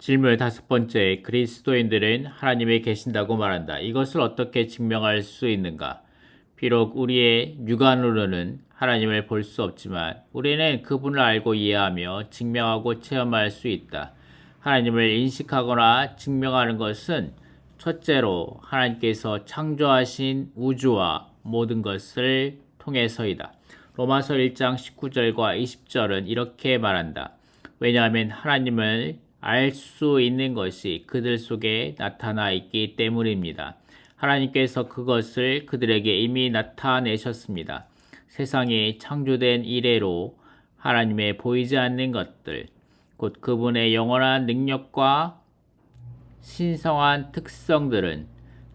질문 다섯 번째, 그리스도인들은 하나님이 계신다고 말한다. 이것을 어떻게 증명할 수 있는가? 비록 우리의 육안으로는 하나님을 볼 수 없지만 우리는 그분을 알고 이해하며 증명하고 체험할 수 있다. 하나님을 인식하거나 증명하는 것은 첫째로 하나님께서 창조하신 우주와 모든 것을 통해서이다. 로마서 1장 19절과 20절은 이렇게 말한다. 왜냐하면 하나님을 알 수 있는 것이 그들 속에 나타나 있기 때문입니다. 하나님께서 그것을 그들에게 이미 나타내셨습니다. 세상이 창조된 이래로 하나님의 보이지 않는 것들, 곧 그분의 영원한 능력과 신성한 특성들은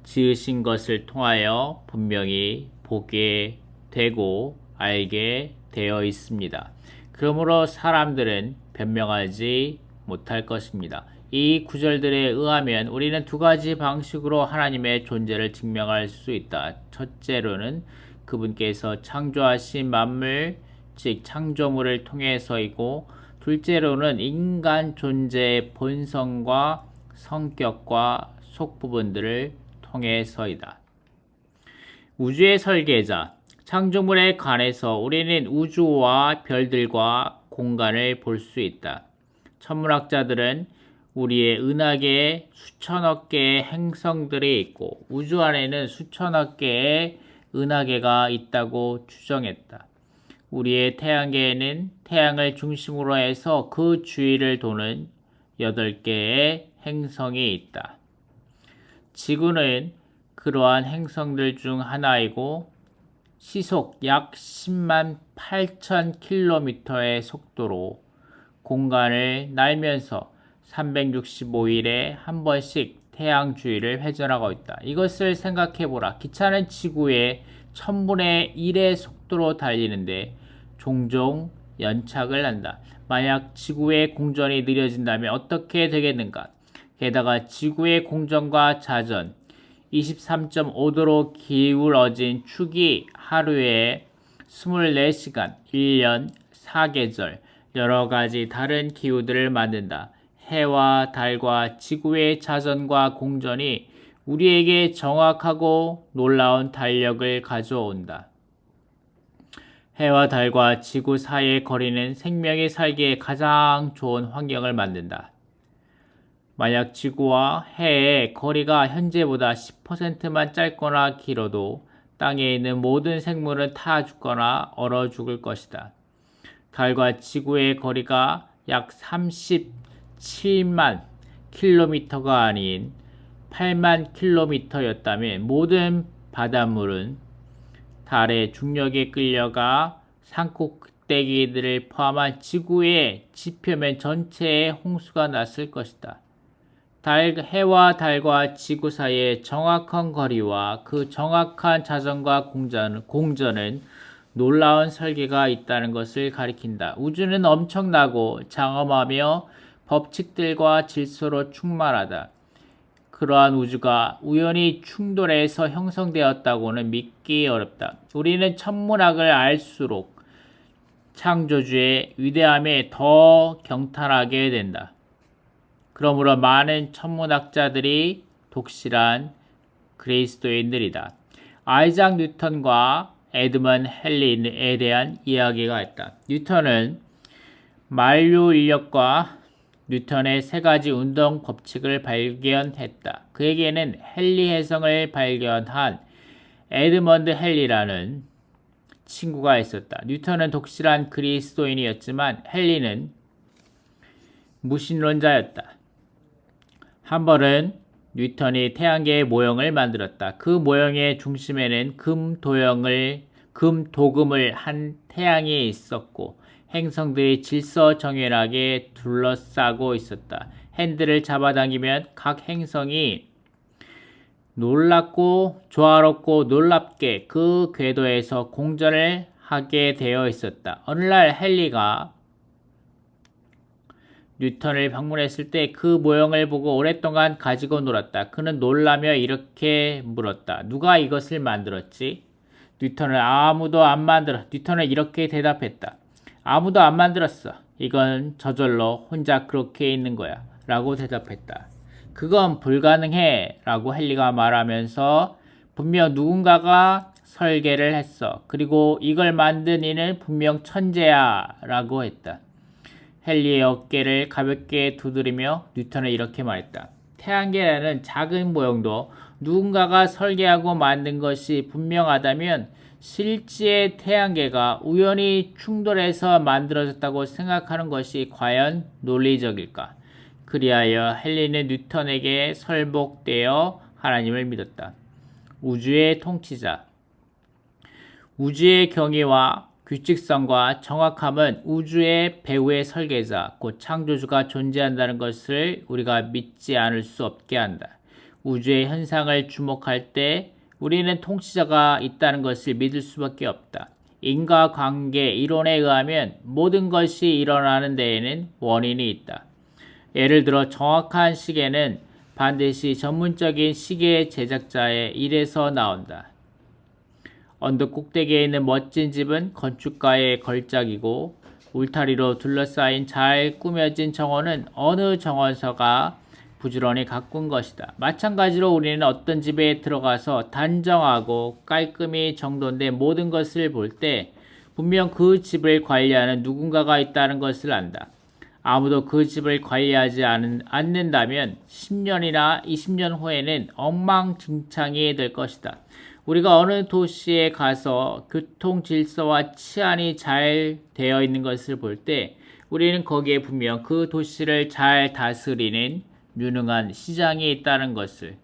지으신 것을 통하여 분명히 보게 되고 알게 되어 있습니다. 그러므로 사람들은 변명하지 못할 것입니다. 이 구절들에 의하면 우리는 두 가지 방식으로 하나님의 존재를 증명할 수 있다. 첫째로는 그분께서 창조하신 만물, 즉 창조물을 통해서이고, 둘째로는 인간 존재의 본성과 성격과 속부분들을 통해서이다. 우주의 설계자, 창조물에 관해서 우리는 우주와 별들과 공간을 볼 수 있다. 천문학자들은 우리의 은하계에 수천억 개의 행성들이 있고 우주 안에는 수천억 개의 은하계가 있다고 추정했다. 우리의 태양계에는 태양을 중심으로 해서 그 주위를 도는 8개의 행성이 있다. 지구는 그러한 행성들 중 하나이고 시속 약 10만 8천 킬로미터의 속도로 공간을 날면서 365일에 한 번씩 태양 주위를 회전하고 있다. 이것을 생각해보라. 기차는 지구의 1000분의 1의 속도로 달리는데 종종 연착을 한다. 만약 지구의 공전이 느려진다면 어떻게 되겠는가? 게다가 지구의 공전과 자전, 23.5도로 기울어진 축이 하루에 24시간, 1년 4계절, 여러 가지 다른 기후들을 만든다. 해와 달과 지구의 자전과 공전이 우리에게 정확하고 놀라운 달력을 가져온다. 해와 달과 지구 사이의 거리는 생명이 살기에 가장 좋은 환경을 만든다. 만약 지구와 해의 거리가 현재보다 10%만 짧거나 길어도 땅에 있는 모든 생물은 타 죽거나 얼어 죽을 것이다. 달과 지구의 거리가 약 37만 킬로미터가 아닌 8만 킬로미터였다면 모든 바닷물은 달의 중력에 끌려가 산꼭대기들을 포함한 지구의 지표면 전체에 홍수가 났을 것이다. 해와 달과 지구 사이의 정확한 거리와 그 정확한 자전과 공전은 놀라운 설계가 있다는 것을 가리킨다. 우주는 엄청나고 장엄하며 법칙들과 질서로 충만하다. 그러한 우주가 우연히 충돌해서 형성되었다고는 믿기 어렵다. 우리는 천문학을 알수록 창조주의 위대함에 더 경탄하게 된다. 그러므로 많은 천문학자들이 독실한 그리스도인들이다. 아이작 뉴턴과 에드먼 헬린에 대한 이야기가 있다. 뉴턴은 만류 인력과 뉴턴의 세 가지 운동 법칙을 발견했다. 그에게는 헨리 해성을 발견한 에드먼드 헨리라는 친구가 있었다. 뉴턴은 독실한 그리스도인이었지만 헨리는 무신론자였다. 한 번은 뉴턴이 태양계의 모형을 만들었다. 그 모형의 중심에는 금 도금을 한 태양이 있었고 행성들이 질서정연하게 둘러싸고 있었다. 핸들을 잡아당기면 각 행성이 놀랍고 조화롭고 놀랍게 그 궤도에서 공전을 하게 되어 있었다. 어느 날 헨리가 뉴턴을 방문했을 때 그 모형을 보고 오랫동안 가지고 놀았다. 그는 놀라며 이렇게 물었다. 누가 이것을 만들었지? 뉴턴은 이렇게 대답했다. 아무도 안 만들었어. 이건 저절로 혼자 그렇게 있는 거야. 라고 대답했다. 그건 불가능해 라고 헨리가 말하면서 분명 누군가가 설계를 했어. 그리고 이걸 만든 이는 분명 천재야 라고 했다. 헨리의 어깨를 가볍게 두드리며 뉴턴은 이렇게 말했다. 태양계라는 작은 모형도 누군가가 설계하고 만든 것이 분명하다면 실제의 태양계가 우연히 충돌해서 만들어졌다고 생각하는 것이 과연 논리적일까? 그리하여 헨리는 뉴턴에게 설복되어 하나님을 믿었다. 우주의 통치자. 우주의 경위와 규칙성과 정확함은 우주의 배후의 설계자, 곧 창조주가 존재한다는 것을 우리가 믿지 않을 수 없게 한다. 우주의 현상을 주목할 때 우리는 통치자가 있다는 것을 믿을 수밖에 없다. 인과관계 이론에 의하면 모든 것이 일어나는 데에는 원인이 있다. 예를 들어 정확한 시계는 반드시 전문적인 시계 제작자의 일에서 나온다. 언덕 꼭대기에 있는 멋진 집은 건축가의 걸작이고 울타리로 둘러싸인 잘 꾸며진 정원은 어느 정원서가 부지런히 가꾼 것이다. 마찬가지로 우리는 어떤 집에 들어가서 단정하고 깔끔히 정돈된 모든 것을 볼 때 분명 그 집을 관리하는 누군가가 있다는 것을 안다. 아무도 그 집을 관리하지 않는다면 10년이나 20년 후에는 엉망진창이 될 것이다. 우리가 어느 도시에 가서 교통 질서와 치안이 잘 되어 있는 것을 볼 때 우리는 거기에 분명 그 도시를 잘 다스리는 유능한 시장이 있다는 것을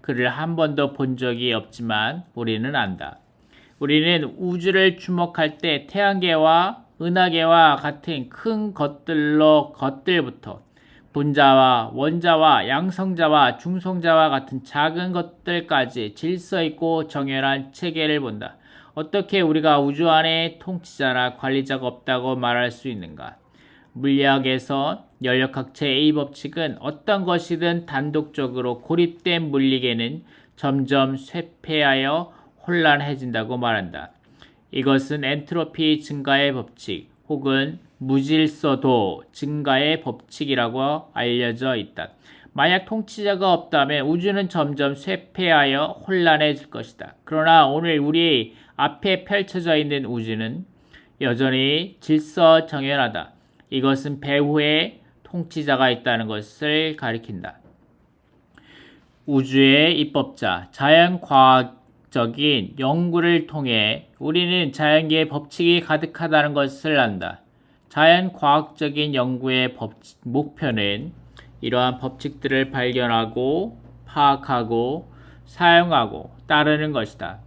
그를 한 번도 본 적이 없지만 우리는 안다. 우리는 우주를 주목할 때 태양계와 은하계와 같은 큰 것들부터 분자와 원자와 양성자와 중성자와 같은 작은 것들까지 질서 있고 정연한 체계를 본다. 어떻게 우리가 우주 안에 통치자나 관리자가 없다고 말할 수 있는가? 물리학에서 연력학체의 이 법칙은 어떤 것이든 단독적으로 고립된 물리계는 점점 쇠폐하여 혼란해진다고 말한다. 이것은 엔트로피 증가의 법칙 혹은 무질서도 증가의 법칙이라고 알려져 있다. 만약 통치자가 없다면 우주는 점점 쇠폐하여 혼란해질 것이다. 그러나 오늘 우리 앞에 펼쳐져 있는 우주는 여전히 질서정연하다. 이것은 배후에 통치자가 있다는 것을 가리킨다. 우주의 입법자, 자연과학적인 연구를 통해 우리는 자연계의 법칙이 가득하다는 것을 안다. 자연과학적인 연구의 목표는 이러한 법칙들을 발견하고 파악하고 사용하고 따르는 것이다.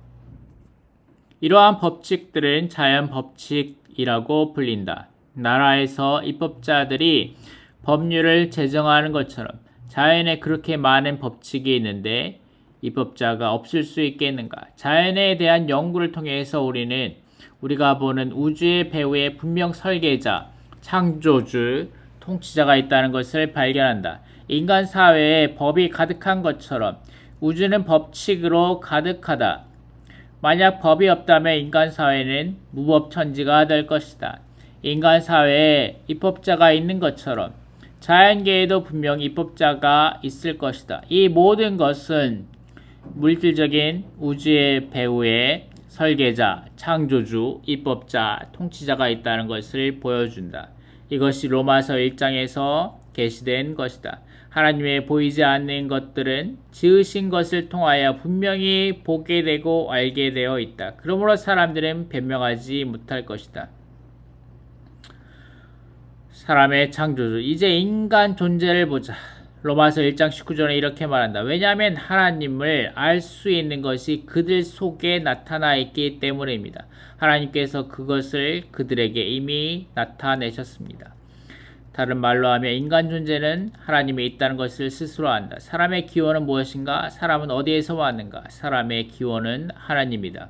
이러한 법칙들은 자연법칙이라고 불린다. 나라에서 입법자들이 법률을 제정하는 것처럼 자연에 그렇게 많은 법칙이 있는데 입법자가 없을 수 있겠는가? 자연에 대한 연구를 통해서 우리는 우리가 보는 우주의 배후에 분명 설계자, 창조주, 통치자가 있다는 것을 발견한다. 인간 사회에 법이 가득한 것처럼 우주는 법칙으로 가득하다. 만약 법이 없다면 인간 사회는 무법천지가 될 것이다. 인간 사회에 입법자가 있는 것처럼 자연계에도 분명 입법자가 있을 것이다. 이 모든 것은 물질적인 우주의 배후에 설계자, 창조주, 입법자, 통치자가 있다는 것을 보여준다. 이것이 로마서 1장에서 계시된 것이다. 하나님의 보이지 않는 것들은 지으신 것을 통하여 분명히 보게 되고 알게 되어 있다. 그러므로 사람들은 변명하지 못할 것이다. 사람의 창조주, 이제 인간 존재를 보자. 로마서 1장 19절에 이렇게 말한다. 왜냐하면 하나님을 알 수 있는 것이 그들 속에 나타나 있기 때문입니다. 하나님께서 그것을 그들에게 이미 나타내셨습니다. 다른 말로 하면 인간 존재는 하나님이 있다는 것을 스스로 안다. 사람의 기원은 무엇인가? 사람은 어디에서 왔는가? 사람의 기원은 하나님이다.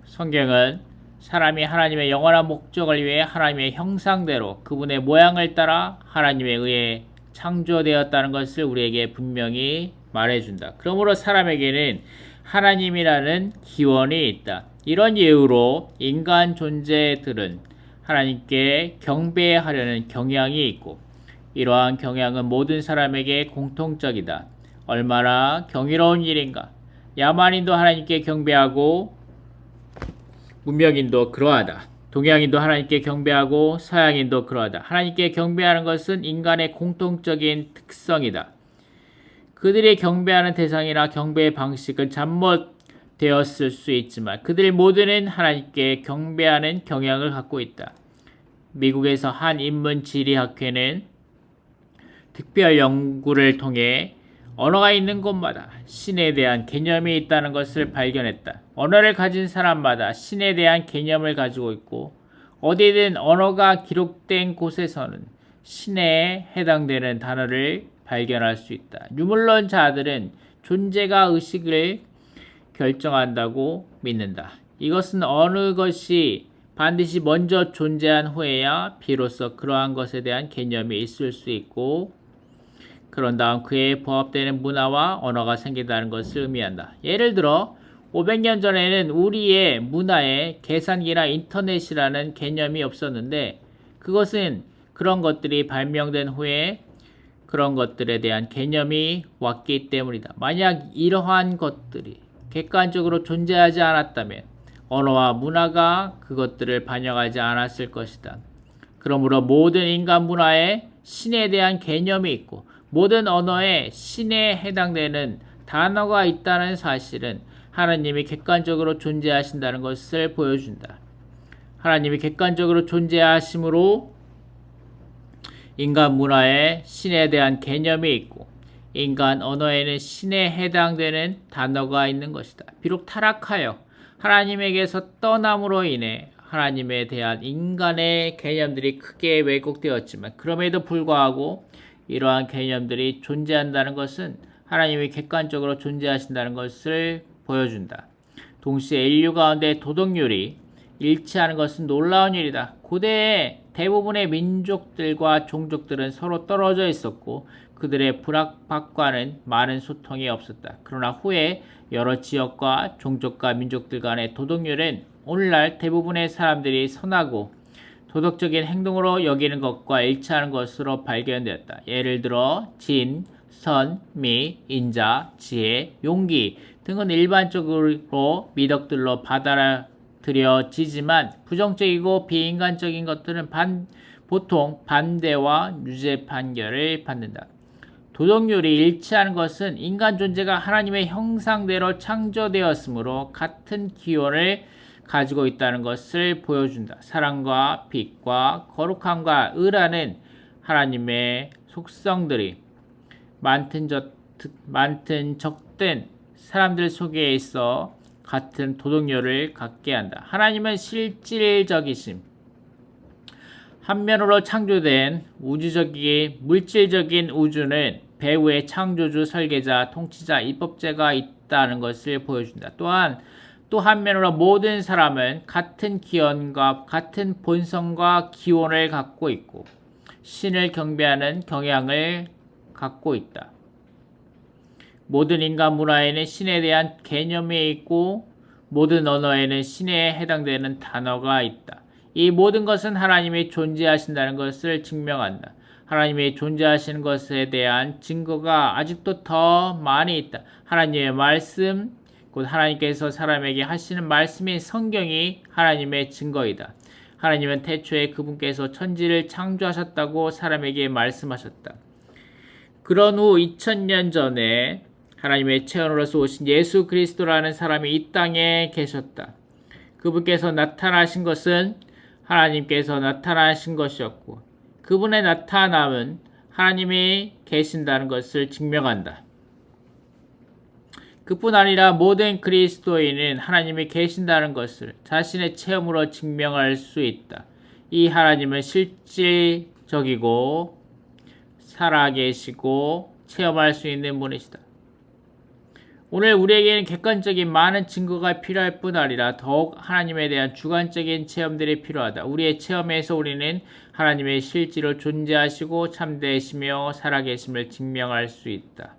성경은 사람이 하나님의 영원한 목적을 위해 하나님의 형상대로 그분의 모양을 따라 하나님에 의해 창조되었다는 것을 우리에게 분명히 말해준다. 그러므로 사람에게는 하나님이라는 기원이 있다. 이런 이유로 인간 존재들은 하나님께 경배하려는 경향이 있고 이러한 경향은 모든 사람에게 공통적이다. 얼마나 경이로운 일인가. 야만인도 하나님께 경배하고 문명인도 그러하다. 동양인도 하나님께 경배하고 서양인도 그러하다. 하나님께 경배하는 것은 인간의 공통적인 특성이다. 그들이 경배하는 대상이나 경배의 방식은 잘못되었을 수 있지만 그들 모두는 하나님께 경배하는 경향을 갖고 있다. 미국에서 한 인문지리학회는 특별 연구를 통해 언어가 있는 곳마다 신에 대한 개념이 있다는 것을 발견했다. 언어를 가진 사람마다 신에 대한 개념을 가지고 있고 어디든 언어가 기록된 곳에서는 신에 해당되는 단어를 발견할 수 있다. 유물론자들은 존재가 의식을 결정한다고 믿는다. 이것은 어느 것이 반드시 먼저 존재한 후에야 비로소 그러한 것에 대한 개념이 있을 수 있고 그런 다음 그에 부합되는 문화와 언어가 생긴다는 것을 의미한다. 예를 들어 500년 전에는 우리의 문화에 계산기나 인터넷이라는 개념이 없었는데 그것은 그런 것들이 발명된 후에 그런 것들에 대한 개념이 왔기 때문이다. 만약 이러한 것들이 객관적으로 존재하지 않았다면 언어와 문화가 그것들을 반영하지 않았을 것이다. 그러므로 모든 인간 문화에 신에 대한 개념이 있고 모든 언어에 신에 해당되는 단어가 있다는 사실은 하나님이 객관적으로 존재하신다는 것을 보여준다. 하나님이 객관적으로 존재하심으로 인간 문화에 신에 대한 개념이 있고 인간 언어에는 신에 해당되는 단어가 있는 것이다. 비록 타락하여 하나님에게서 떠남으로 인해 하나님에 대한 인간의 개념들이 크게 왜곡되었지만 그럼에도 불구하고 이러한 개념들이 존재한다는 것은 하나님이 객관적으로 존재하신다는 것을 보여준다. 동시에 인류 가운데 도덕률이 일치하는 것은 놀라운 일이다. 고대의 대부분의 민족들과 종족들은 서로 떨어져 있었고 그들의 불합박과는 많은 소통이 없었다. 그러나 후에 여러 지역과 종족과 민족들 간의 도덕률은 오늘날 대부분의 사람들이 선하고 도덕적인 행동으로 여기는 것과 일치하는 것으로 발견되었다. 예를 들어 진, 선, 미, 인자, 지혜, 용기 등은 일반적으로 미덕들로 받아들여지지만 부정적이고 비인간적인 것들은 보통 반대와 유죄 판결을 받는다. 도덕률이 일치하는 것은 인간 존재가 하나님의 형상대로 창조되었으므로 같은 기원을 가지고 있다는 것을 보여준다. 사랑과 빛과 거룩함과 의라는 하나님의 속성들이 많든 적든 사람들 속에 있어 같은 도덕률을 갖게 한다. 하나님은 실질적이심. 한면으로 창조된 우주적인 물질적인 우주는 배후에 창조주, 설계자, 통치자, 입법자가 있다는 것을 보여준다. 또한 또 한면으로 모든 사람은 같은 기원과 같은 본성과 기원을 갖고 있고 신을 경배하는 경향을 갖고 있다. 모든 인간 문화에는 신에 대한 개념이 있고 모든 언어에는 신에 해당되는 단어가 있다. 이 모든 것은 하나님이 존재하신다는 것을 증명한다. 하나님이 존재하시는 것에 대한 증거가 아직도 더 많이 있다. 하나님의 말씀, 곧 하나님께서 사람에게 하시는 말씀인 성경이 하나님의 증거이다. 하나님은 태초에 그분께서 천지를 창조하셨다고 사람에게 말씀하셨다. 그런 후 2000년 전에 하나님의 체험으로서 오신 예수 그리스도라는 사람이 이 땅에 계셨다. 그분께서 나타나신 것은 하나님께서 나타나신 것이었고 그분의 나타남은 하나님이 계신다는 것을 증명한다. 그뿐 아니라 모든 그리스도인은 하나님이 계신다는 것을 자신의 체험으로 증명할 수 있다. 이 하나님은 실질적이고 살아계시고 체험할 수 있는 분이시다. 오늘 우리에게는 객관적인 많은 증거가 필요할 뿐 아니라 더욱 하나님에 대한 주관적인 체험들이 필요하다. 우리의 체험에서 우리는 하나님의 실제로 존재하시고 참되시며 살아계심을 증명할 수 있다.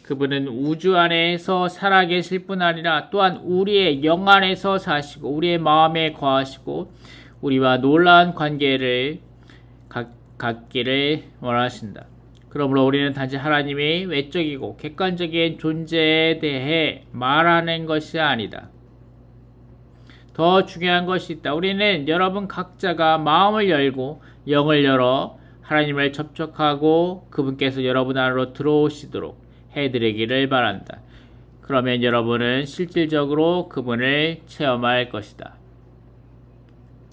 그분은 우주 안에서 살아계실 뿐 아니라 또한 우리의 영 안에서 사시고 우리의 마음에 거하시고 우리와 놀라운 관계를 갖기를 원하신다. 그러므로 우리는 단지 하나님이 외적이고 객관적인 존재에 대해 말하는 것이 아니다. 더 중요한 것이 있다. 우리는 여러분 각자가 마음을 열고 영을 열어 하나님을 접촉하고 그분께서 여러분 안으로 들어오시도록 해드리기를 바란다. 그러면 여러분은 실질적으로 그분을 체험할 것이다.